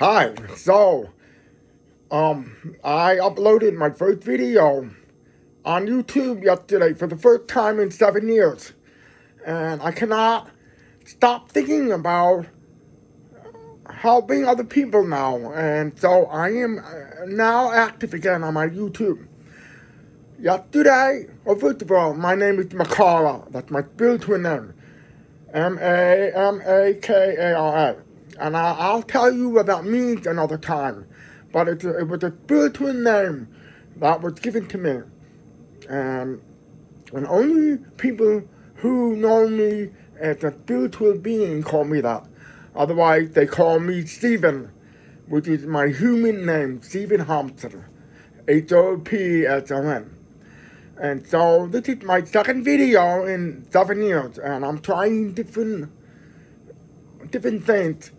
Hi. I uploaded my first video on YouTube yesterday for the first time in 7 years. And I cannot stop thinking about helping other people now. And so I am now active again on my YouTube. Yesterday, first of all, my name is Makara. That's my spiritual name. Makara. And I'll tell you what that means another time. But it was a spiritual name that was given to me. And only people who know me as a spiritual being call me that. Otherwise, they call me Stephen, which is my human name, Stephen Hobson. Hopson. And so this is my second video in 7 years, and I'm trying different things.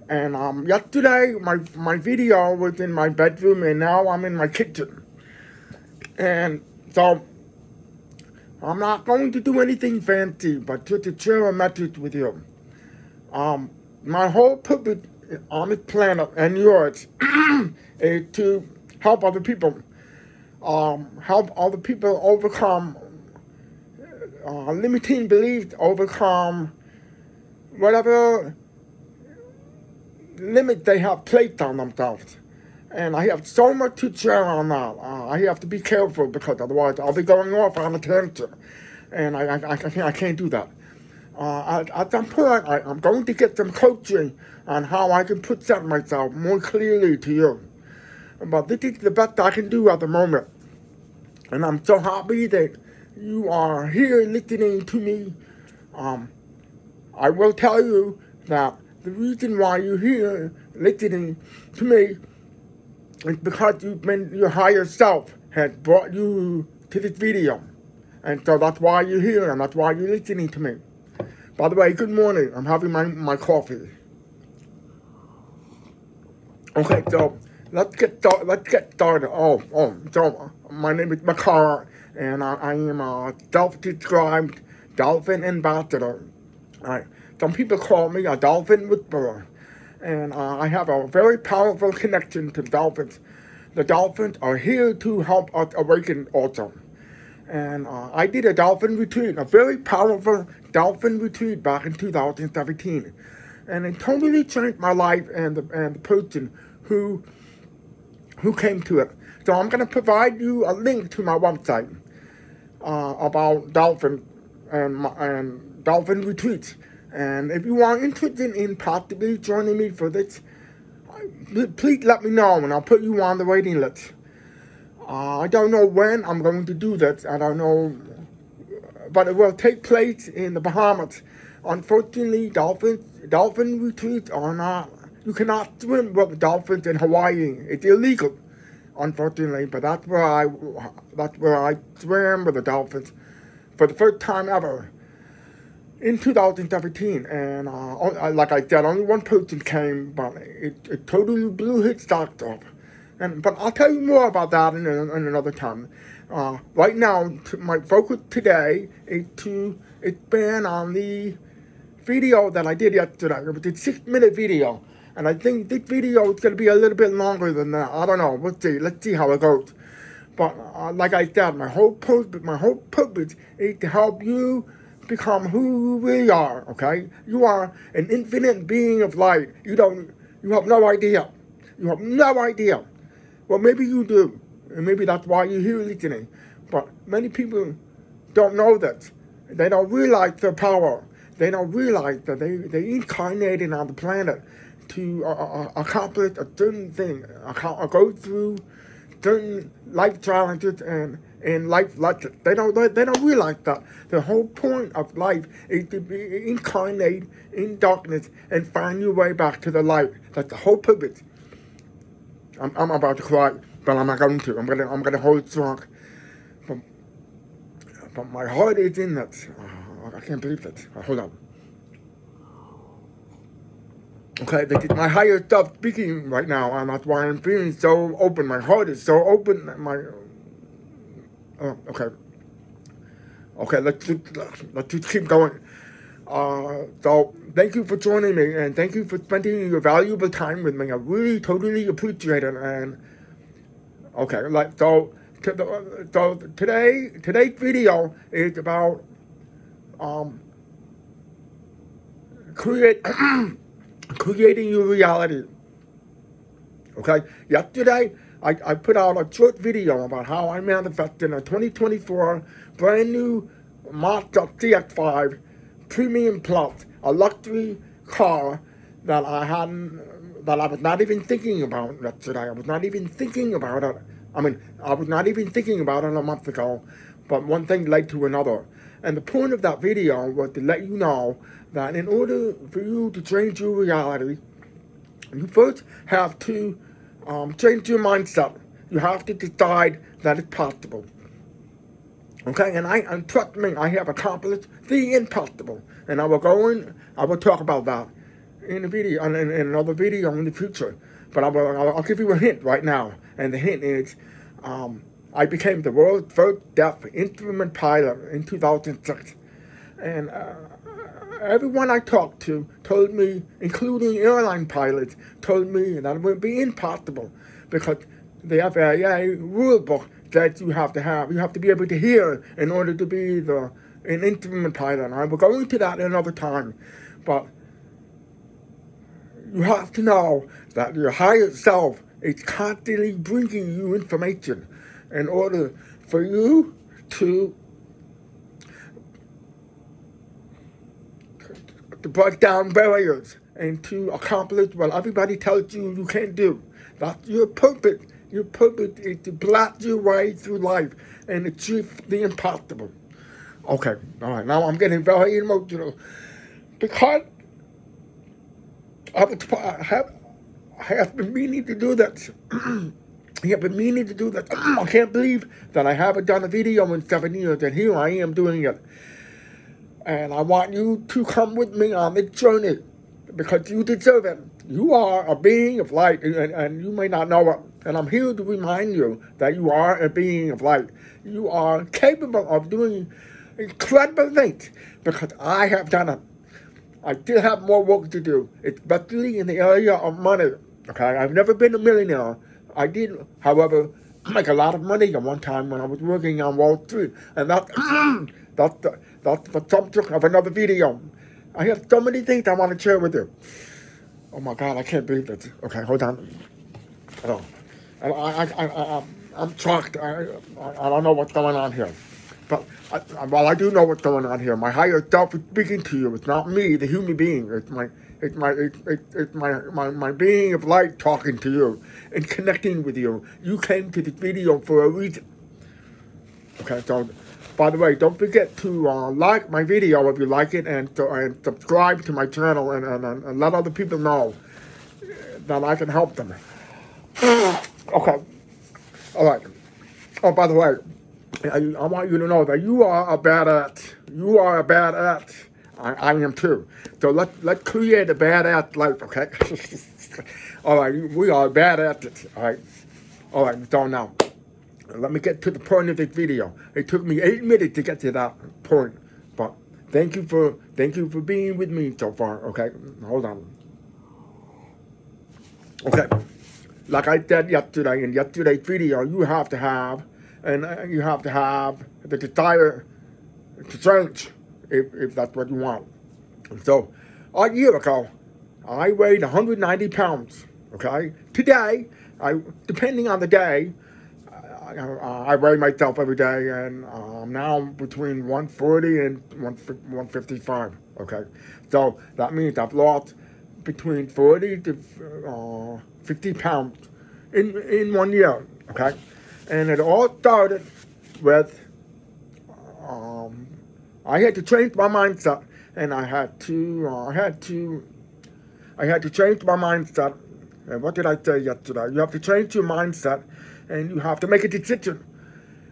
And yesterday my video was in my bedroom, and now I'm in my kitchen. And so I'm not going to do anything fancy, but just to share a message with you. My whole purpose on this planet and yours is to help other people. Help other people overcome limiting beliefs, overcome whatever limit they have placed on themselves. And I have so much to share on that. I have to be careful because otherwise I'll be going off on a tangent. And I can't do that. At some point, I'm going to get some coaching on how I can present myself more clearly to you. But this is the best I can do at the moment. And I'm so happy that you are here listening to me. I will tell you that the reason why you're here listening to me is because your higher self has brought you to this video. And so that's why you're here, and that's why you're listening to me. By the way, good morning. I'm having my coffee. Okay, so let's get started. So my name is Makara, and I am a self-described dolphin ambassador. Some people call me a dolphin whisperer, and I have a very powerful connection to dolphins. The dolphins are here to help us awaken also. And I did a dolphin retreat, a very powerful dolphin retreat back in 2017. And it totally changed my life and the person who came to it. So I'm going to provide you a link to my website about dolphin and dolphin retreats. And if you are interested in possibly joining me for this, please let me know and I'll put you on the waiting list. I don't know when I'm going to do this. I don't know, but it will take place in the Bahamas. Unfortunately, dolphin retreats are not. You cannot swim with dolphins in Hawaii. It's illegal, unfortunately. But that's where I swam with the dolphins for the first time ever in 2017. And like I said, only one person came, but it totally blew his socks off. But I'll tell you more about that in another time. Right now, my focus today is to expand on the video that I did yesterday. It was a 6-minute video. And I think this video is going to be a little bit longer than that. I don't know. Let's see how it goes. But like I said, my whole purpose is to help you become who you really are, okay? You are an infinite being of light. You have no idea. You have no idea. Well, maybe you do, and maybe that's why you're here listening. But many people don't know that. They don't realize their power. They don't realize that they incarnated on the planet to accomplish a certain thing, go through certain life challenges and life lessons. They don't realize that the whole point of life is to be incarnate in darkness and find your way back to the light. That's the whole purpose. I'm about to cry, but I'm not going to. I'm gonna hold strong. But my heart is in it. I can't believe it. Hold on. Okay, this is my higher self speaking right now, and that's why I'm feeling so open. My heart is so open. Okay. Let's just keep going. So thank you for joining me, and thank you for spending your valuable time with me. I really, totally appreciate it. And okay, so today's video is about create creating your reality. Okay, yesterday I put out a short video about how I manifested a 2024 brand new Mazda CX-5 Premium Plus, a luxury car that I was not even thinking about yesterday. I was not even thinking about it. I was not even thinking about it a month ago, but one thing led to another. And the point of that video was to let you know that in order for you to change your reality, you first have to change your mindset. You have to decide that it's possible. Okay, and trust me, I have accomplished the impossible, and I will talk about that in a video, in another video in the future. But I'll give you a hint right now, and the hint is, I became the world's first deaf instrument pilot in 2006, and everyone I talked to told me, including airline pilots, told me that it would be impossible because the FAA rule book that you have to be able to hear in order to be an instrument pilot. And I will go into that another time, but you have to know that your higher self is constantly bringing you information in order for you to break down barriers and to accomplish what everybody tells you you can't do. That's your purpose. Your purpose is to blast your way through life and achieve the impossible. Okay, all right. Now I'm getting very emotional because I have been meaning to do that. I have been meaning to do that. I can't believe that I haven't done a video in 7 years, and here I am doing it. And I want you to come with me on this journey because you deserve it. You are a being of light, and you may not know it. And I'm here to remind you that you are a being of light. You are capable of doing incredible things because I have done it. I still have more work to do, especially in the area of money. Okay, I've never been a millionaire. I did, however, make a lot of money at one time when I was working on Wall Street, and that's the subject of another video. I have so many things I want to share with you. Oh my God, I can't believe this. Okay, hold on. Oh, I'm shocked. I don't know what's going on here. But I do know what's going on here. My higher self is speaking to you. It's not me, the human being. It's my being of light talking to you and connecting with you. You came to this video for a reason. Okay, so by the way, don't forget to like my video if you like it, and subscribe to my channel, and let other people know that I can help them. Okay, all right. Oh, by the way, I want you to know that you are a badass. You are a badass. I am too. So let's create a badass life, okay? All right, we are badasses, all right? All right, so now, let me get to the point of this video. It took me 8 minutes to get to that point, but thank you for being with me so far, okay? Hold on. Okay, like I said yesterday in yesterday's video, you have to have the desire to change if that's what you want. And so, a year ago, I weighed 190 pounds. Okay, today, depending on the day, I weigh myself every day, and I'm now between 140 and 155. Okay, so that means I've lost between 40 to 50 pounds in 1 year. Okay, and it all started with I had to change my mindset, and I had to change my mindset. And what did I say yesterday? You have to change your mindset, and you have to make a decision.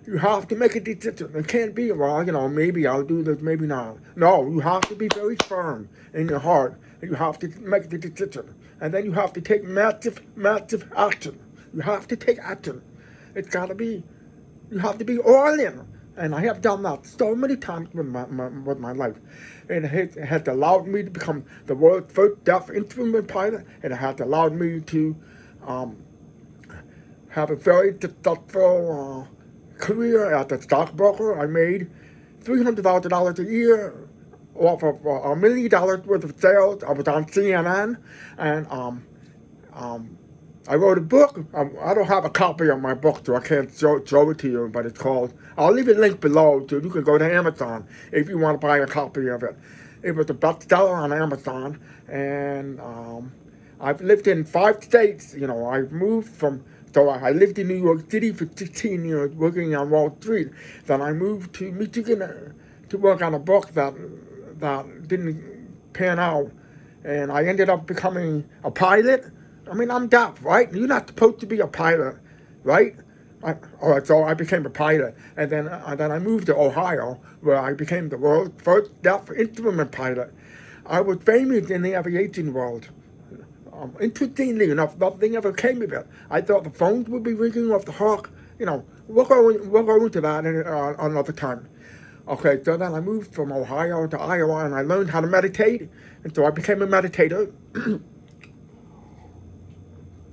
You have to make a decision. It can't be, well, maybe I'll do this, maybe not. No, you have to be very firm in your heart, and you have to make the decision. And then you have to take massive, massive action. You have to take action. You have to be all in. And I have done that so many times with my life. And it has allowed me to become the world's first deaf instrument pilot. And it has allowed me to um, have a very successful career as a stockbroker. I made $300,000 a year off of $1 million worth of sales. I was on CNN, and um, I wrote a book. I don't have a copy of my book, so I can't show it to you, but it's called, I'll leave a link below so you can go to Amazon if you want to buy a copy of it. It was a bestseller on Amazon, and I've lived in 5 states. I've moved so I lived in New York City for 16 years working on Wall Street. Then I moved to Michigan to work on a book that didn't pan out. And I ended up becoming a pilot. I mean, I'm deaf, right? You're not supposed to be a pilot, right? All right, so I became a pilot, and then I moved to Ohio, where I became the world's first deaf instrument pilot. I was famous in the aviation world. Interestingly enough, nothing ever came of it. I thought the phones would be ringing off the hook. We'll go into that another time. Okay, so then I moved from Ohio to Iowa, and I learned how to meditate, and so I became a meditator.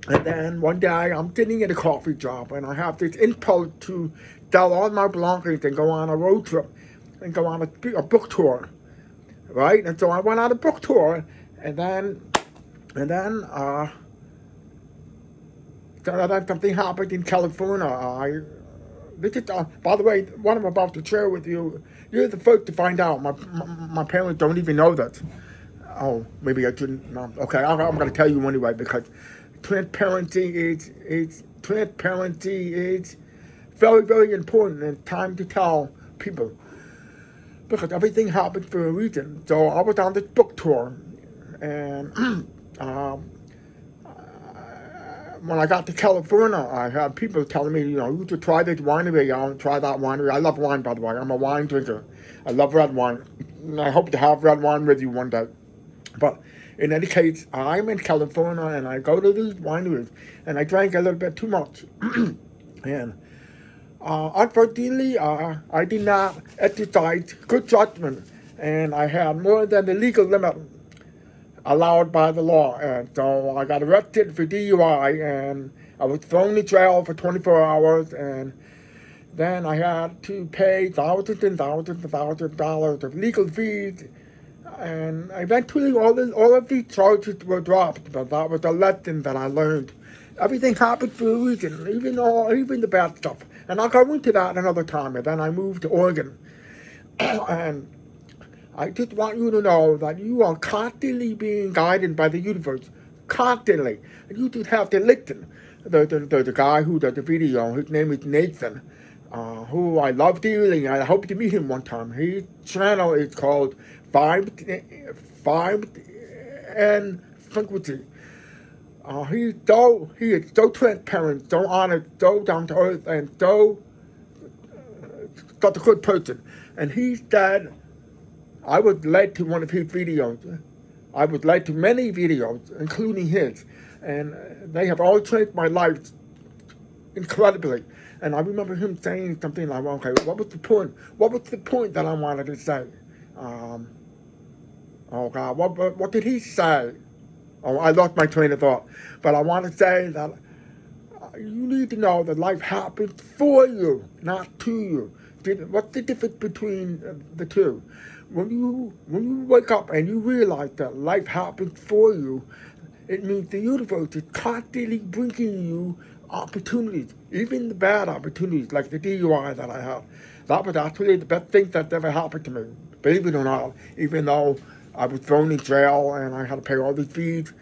And then one day I'm sitting in a coffee shop, and I have this impulse to sell all my belongings and go on a road trip and go on a book tour, right? And so I went on a book tour, and then something happened in California. This is, by the way, what I'm about to share with you, you're the first to find out. My parents don't even know that. Oh, maybe I shouldn't. No. Okay, I'm going to tell you anyway, because transparency is very, very important, and it's time to tell people, because everything happens for a reason. So I was on this book tour, and when I got to California, I had people telling me, you should try this winery, try that winery. I love wine, by the way. I'm a wine drinker. I love red wine. And I hope to have red wine with you one day. But in any case, I'm in California, and I go to these wineries, and I drank a little bit too much. And unfortunately, I did not exercise good judgment, and I had more than the legal limit allowed by the law. And so I got arrested for DUI, and I was thrown in jail for 24 hours, and then I had to pay thousands and thousands and thousands of dollars of legal fees. And eventually all of these charges were dropped, but that was a lesson that I learned. Everything happens for a reason, even the bad stuff. And I'll go into that another time. And then I moved to Oregon. And I just want you to know that you are constantly being guided by the universe. Constantly. And you just have to listen. The guy who does the video, his name is Nathan, who I love dearly. I hope to meet him one time. His channel is called 5 and Frequency. He is so transparent, so honest, so down to earth, and so such a good person. And he said, I was led to one of his videos. I was led to many videos, including his, and they have all changed my life incredibly. And I remember him saying something like, okay, what was the point? What was the point that I wanted to say? Oh God, what did he say? Oh, I lost my train of thought. But I want to say that you need to know that life happens for you, not to you. What's the difference between the two? When you wake up and you realize that life happens for you, it means the universe is constantly bringing you opportunities, even the bad opportunities, like the DUI that I had. That was actually the best thing that's ever happened to me, believe it or not, even though I was thrown in jail and I had to pay all these fees.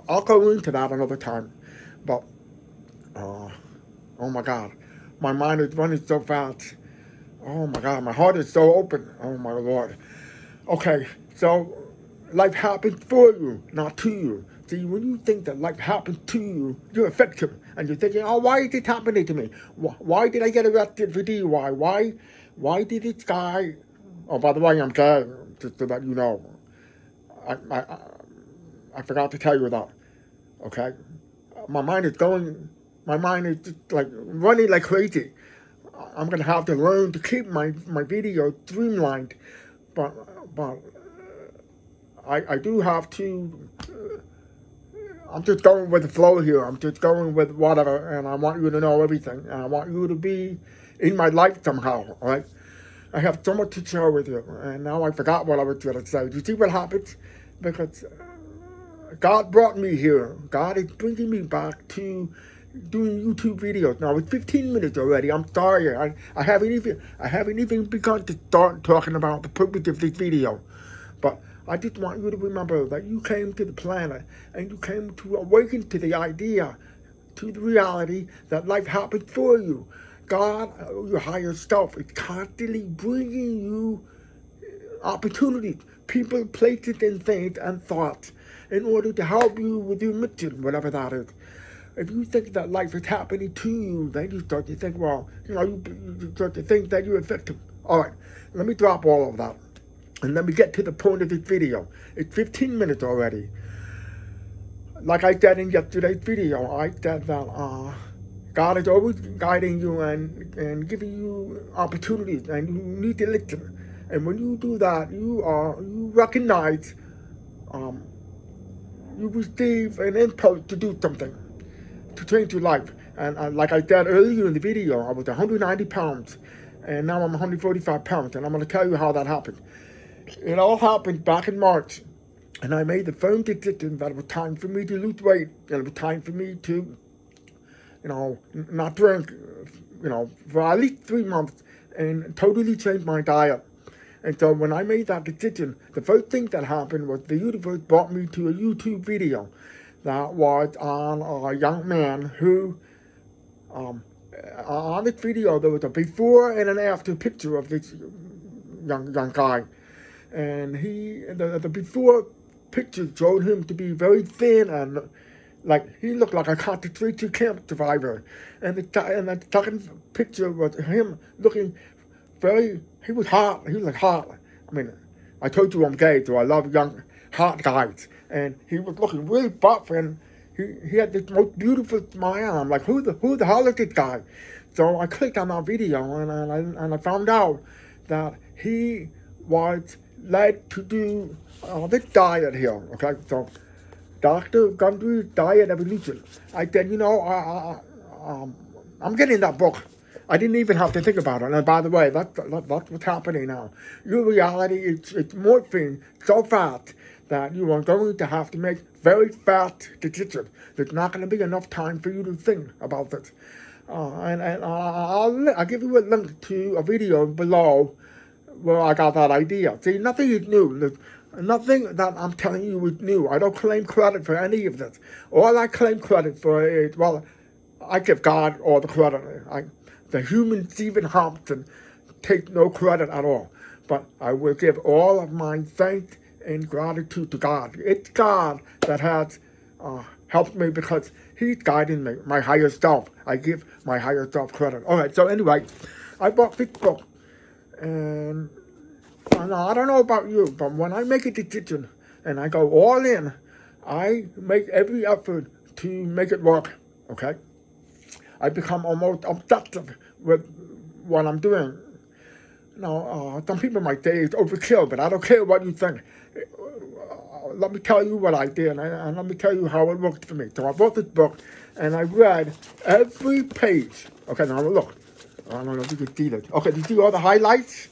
I'll go into that another time. But, oh my God, my mind is running so fast. Oh my God, my heart is so open. Oh my Lord. Okay, so life happens for you, not to you. See, when you think that life happens to you, you're a victim. And you're thinking, oh, why is this happening to me? Why did I get arrested for DUI? Why did this guy... Oh, by the way, I'm gay, just so that you know. I forgot to tell you that. Okay? My mind is just like running like crazy. I'm gonna have to learn to keep my video streamlined, but I do have to. I'm just going with the flow here. I'm just going with whatever, and I want you to know everything, and I want you to be in my life somehow. All right. I have so much to share with you, and now I forgot what I was going to say. Do you see what happens? Because God brought me here. God is bringing me back to doing YouTube videos. Now it's 15 minutes already. I'm sorry. I haven't even begun to start talking about the purpose of this video. But I just want you to remember that you came to the planet and you came to awaken to the idea, to the reality that life happens for you. God, your higher self, is constantly bringing you opportunities, people, places, and things and thoughts in order to help you with your mission, whatever that is. If you think that life is happening to you, then you start to think, well, you start to think that you're a victim. All right, let me drop all of that. And let me get to the point of this video. It's 15 minutes already. Like I said in yesterday's video, I said that God is always guiding you and giving you opportunities, and you need to listen. And when you do that, you recognize, um, you receive an impulse to do something, to change your life. And like I said earlier in the video, I was 190 pounds, and now I'm 145 pounds, and I'm going to tell you how that happened. It all happened back in March, and I made the firm decision that it was time for me to lose weight, and it was time for me to, not drink, for at least 3 months, and totally change my diet. And so when I made that decision, the first thing that happened was the universe brought me to a YouTube video that was on a young man who, on this video, there was a before and an after picture of this young guy. And the before picture showed him to be very thin and like he looked like a concentration camp survivor. And the second picture was him looking he was hot. He was like hot. I mean, I told you I'm gay, so I love young, hot guys. And he was looking really buff, and he had this most beautiful smile. I'm like, who the hell is this guy? So I clicked on that video, and I found out that he was led to do this diet here. Okay, so Dr. Gundry's Diet Evolution. I said, I'm getting that book. I didn't even have to think about it. And by the way, that's what's happening now. Your reality it's morphing so fast that you are going to have to make very fast decisions. There's not going to be enough time for you to think about this. And I'll give you a link to a video below where I got that idea. See, nothing is new. Nothing that I'm telling you is new. I don't claim credit for any of this. All I claim credit for is, well, I give God all the credit. The human Stephen Hopkins takes no credit at all. But I will give all of my thanks and gratitude to God. It's God that has helped me because He's guiding me, my higher self. I give my higher self credit. All right, so anyway, I bought this book. And I don't know about you, but when I make a decision and I go all in, I make every effort to make it work, okay? I become almost obsessive with what I'm doing. Now, some people might say it's overkill, but I don't care what you think. Let me tell you what I did, and let me tell you how it worked for me. So I bought this book, and I read every page. Okay, now look. I don't know if you can see this. Okay, do you see all the highlights?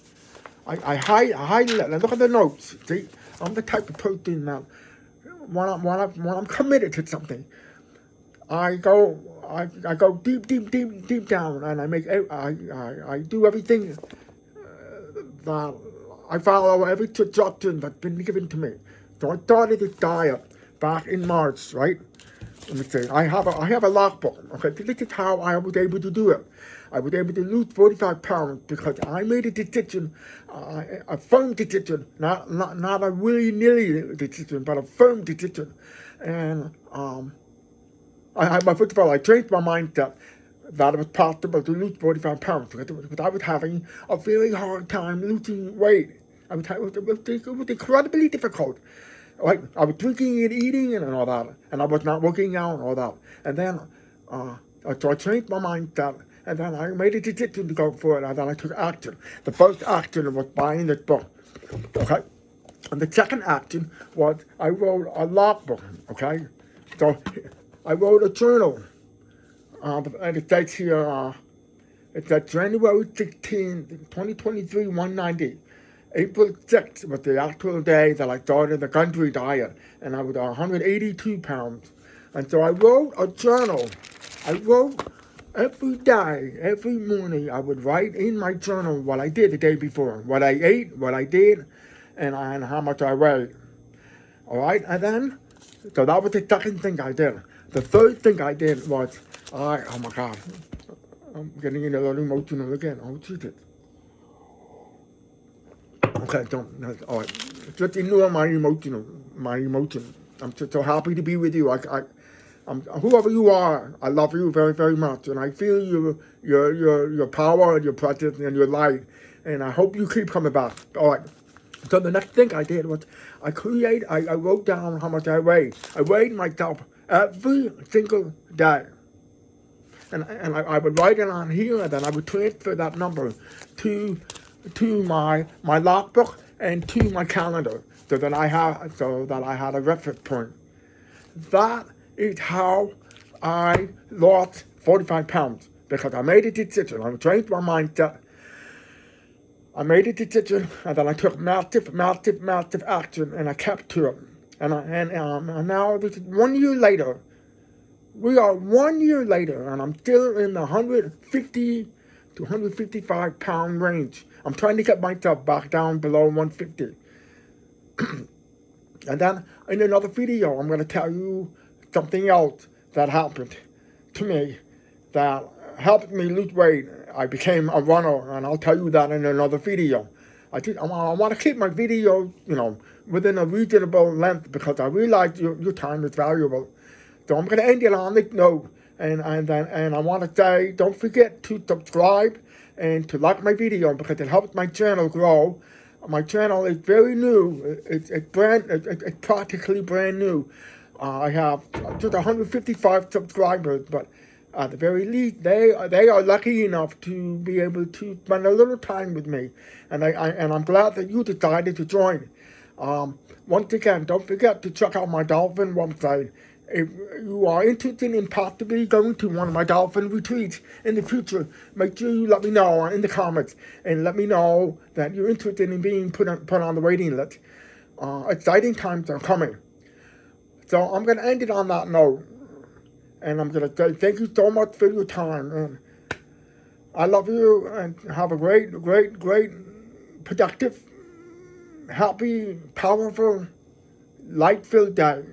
I highlight and look at the notes. See, I'm the type of person that when I'm committed to something, I go deep down, and I do everything that I follow every suggestion that's been given to me. So I started this diet back in March, right? Let me see. I have a logbook. Okay, this is how I was able to do it. I was able to lose 45 pounds because I made a decision, a firm decision, not a willy-nilly decision, but a firm decision. And first of all, I changed my mindset that it was possible to lose 45 pounds because I was having a very hard time losing weight. It was incredibly difficult. Like, I was drinking and eating and all that, and I was not working out and all that. And then, so I changed my mindset, and then I made a decision to go for it, and then I took action. The first action was buying this book, okay? And the second action was I wrote a logbook, okay? So I wrote a journal, and it says here, it's at January 16, 2023, 190. April 6th was the actual day that I started the country diet, and I was 182 pounds. And so I wrote a journal. I wrote every day, every morning, I would write in my journal what I did the day before, what I ate, what I did, and how much I weighed. All right, and then, so that was the second thing I did. The third thing I did was, oh my God, I'm getting a little emotional again. Oh, Jesus. Okay, all right. Just ignore my emotion. I'm just so happy to be with you. Whoever you are, I love you very, very much, and I feel your power and your presence and your light, and I hope you keep coming back. All right. So the next thing I did was I wrote down how much I weighed. I weighed myself every single day. And I would write it on here, and then I would transfer that number to my logbook and to my calendar, so that I had a reference point. That is how I lost 45 pounds, because I made a decision. I changed my mindset. I made a decision, and then I took massive action, and I kept to it. And now this is 1 year later. We are 1 year later, and I'm still in the 150 to 155 pound range. I'm trying to get myself back down below 150. And then in another video, I'm going to tell you something else that happened to me that helped me lose weight. I became a runner, and I'll tell you that in another video. I want to keep my videos, within a reasonable length, because I realize your time is valuable. So I'm going to end it on this note, and I want to say, don't forget to subscribe and to like my video, because it helps my channel grow. My channel is very new. It's practically brand new. I have just 155 subscribers, but at the very least, they are lucky enough to be able to spend a little time with me, and I'm glad that you decided to join. Once again, don't forget to check out my dolphin website. If you are interested in possibly going to one of my dolphin retreats in the future, make sure you let me know in the comments, and let me know that you're interested in being put on the waiting list. Exciting times are coming. So I'm going to end it on that note, and I'm going to say thank you so much for your time, and I love you, and have a great, productive, happy, powerful, light-filled day.